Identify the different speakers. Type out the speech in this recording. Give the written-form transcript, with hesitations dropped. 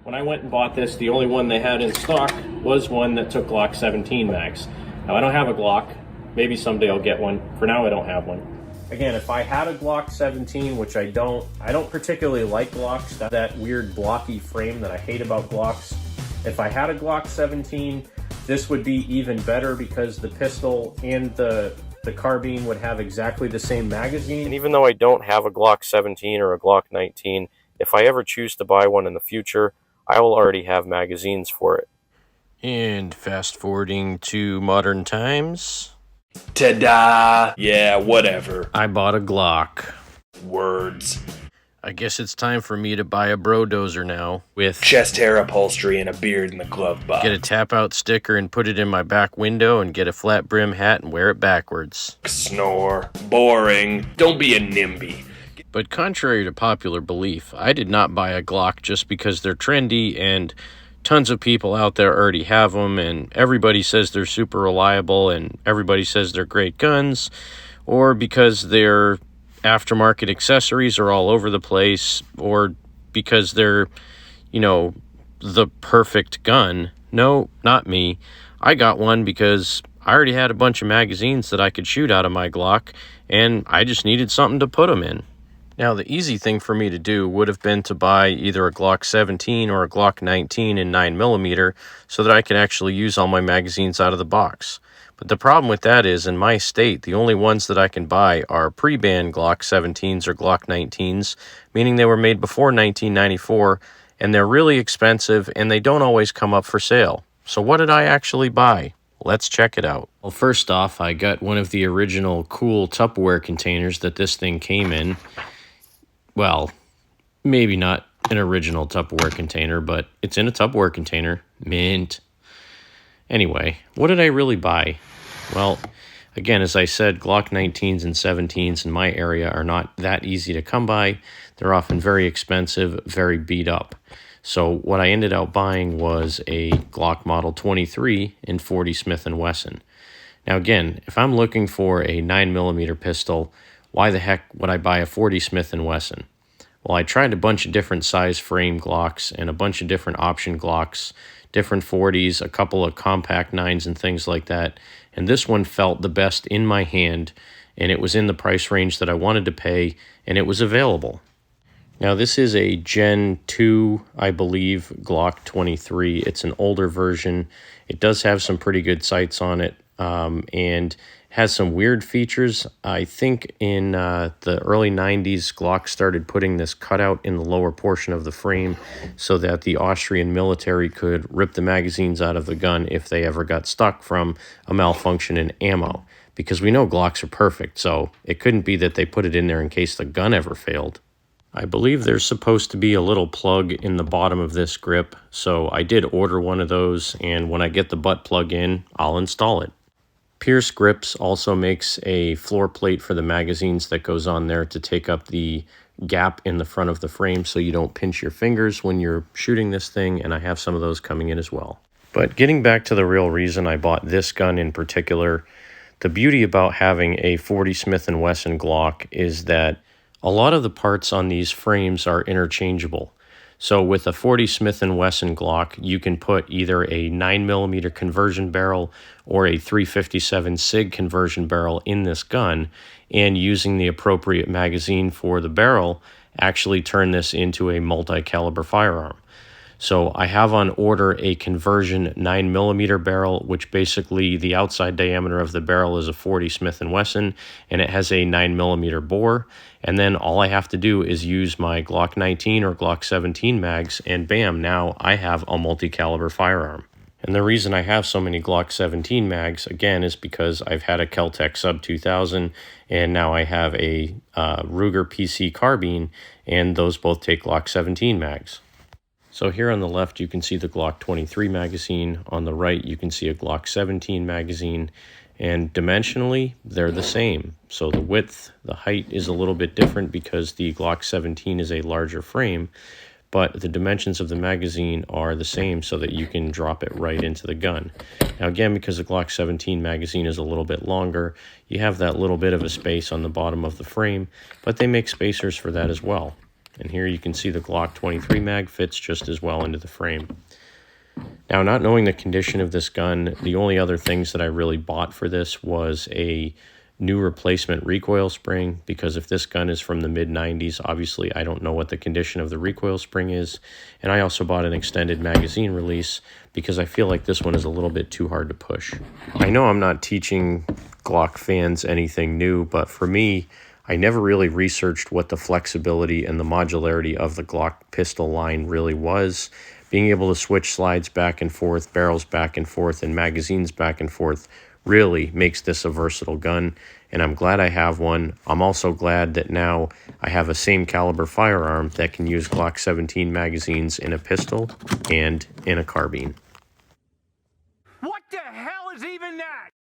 Speaker 1: When I went and bought this, the only one they had in stock was one that took Glock 17 mags. Now I don't have a Glock. Maybe someday I'll get one. For now, I don't have one. Again, if I had a Glock 17, which I don't particularly like Glocks, that weird blocky frame that I hate about Glocks. If I had a Glock 17, this would be even better because the pistol and the carbine would have exactly the same magazine. And even though I don't have a Glock 17 or a Glock 19, if I ever choose to buy one in the future, I will already have magazines for it. And fast forwarding to modern times.
Speaker 2: Ta-da! Yeah, whatever.
Speaker 1: I bought a Glock.
Speaker 2: Words.
Speaker 1: I guess it's time for me to buy a Brodozer now with
Speaker 2: chest hair upholstery and a beard in the glove box.
Speaker 1: Get a tap-out sticker and put it in my back window and get a flat brim hat and wear it backwards.
Speaker 2: Snore. Boring. Don't be a NIMBY.
Speaker 1: But contrary to popular belief, I did not buy a Glock just because they're trendy and tons of people out there already have them and everybody says they're super reliable and everybody says they're great guns, or because their aftermarket accessories are all over the place, or because they're, the perfect gun. No, not me. I got one because I already had a bunch of magazines that I could shoot out of my Glock, and I just needed something to put them in. Now, the easy thing for me to do would have been to buy either a Glock 17 or a Glock 19 in 9mm so that I could actually use all my magazines out of the box. But the problem with that is, in my state, the only ones that I can buy are pre-banned Glock 17s or Glock 19s, meaning they were made before 1994, and they're really expensive, and they don't always come up for sale. So what did I actually buy? Let's check it out. Well, first off, I got one of the original cool Tupperware containers that this thing came in. Well, maybe not an original Tupperware container, but it's in a Tupperware container. Mint. Anyway, what did I really buy? Well, again, as I said, Glock 19s and 17s in my area are not that easy to come by. They're often very expensive, very beat up. So what I ended up buying was a Glock Model 23 in 40 Smith & Wesson. Now again, if I'm looking for a 9mm pistol, why the heck would I buy a 40 Smith & Wesson? Well, I tried a bunch of different size frame Glocks and a bunch of different option Glocks, different 40s, a couple of compact 9s and things like that. And this one felt the best in my hand, and it was in the price range that I wanted to pay, and it was available. Now, this is a Gen 2, I believe, Glock 23. It's an older version. It does have some pretty good sights on it, and has some weird features. I think in the early 90s, Glock started putting this cutout in the lower portion of the frame so that the Austrian military could rip the magazines out of the gun if they ever got stuck from a malfunction in ammo. Because we know Glocks are perfect, so it couldn't be that they put it in there in case the gun ever failed. I believe there's supposed to be a little plug in the bottom of this grip, so I did order one of those, and when I get the butt plug in, I'll install it. Pierce Grips also makes a floor plate for the magazines that goes on there to take up the gap in the front of the frame so you don't pinch your fingers when you're shooting this thing, and I have some of those coming in as well. But getting back to the real reason I bought this gun in particular, the beauty about having a 40 Smith & Wesson Glock is that a lot of the parts on these frames are interchangeable. So with a 40 Smith & Wesson Glock, you can put either a 9mm conversion barrel or a 357 SIG conversion barrel in this gun, and using the appropriate magazine for the barrel, actually turn this into a multi-caliber firearm. So I have on order a conversion 9mm barrel, which basically the outside diameter of the barrel is a 40 Smith & Wesson, and it has a 9mm bore. And then all I have to do is use my Glock 19 or Glock 17 mags, and bam, now I have a multi-caliber firearm. And the reason I have so many Glock 17 mags, again, is because I've had a Kel-Tec Sub 2000, and now I have a Ruger PC carbine, and those both take Glock 17 mags. So here on the left, you can see the Glock 23 magazine. On the right, you can see a Glock 17 magazine. And dimensionally, they're the same. So the width, the height is a little bit different because the Glock 17 is a larger frame, but the dimensions of the magazine are the same so that you can drop it right into the gun. Now again, because the Glock 17 magazine is a little bit longer, you have that little bit of a space on the bottom of the frame, but they make spacers for that as well. And here you can see the Glock 23 mag fits just as well into the frame. Now, not knowing the condition of this gun, the only other things that I really bought for this was a new replacement recoil spring, because if this gun is from the mid-90s, obviously I don't know what the condition of the recoil spring is. And I also bought an extended magazine release because I feel like this one is a little bit too hard to push. I know I'm not teaching Glock fans anything new, but for me, I never really researched what the flexibility and the modularity of the Glock pistol line really was. Being able to switch slides back and forth, barrels back and forth, and magazines back and forth really makes this a versatile gun, and I'm glad I have one. I'm also glad that now I have a same caliber firearm that can use Glock 17 magazines in a pistol and in a carbine.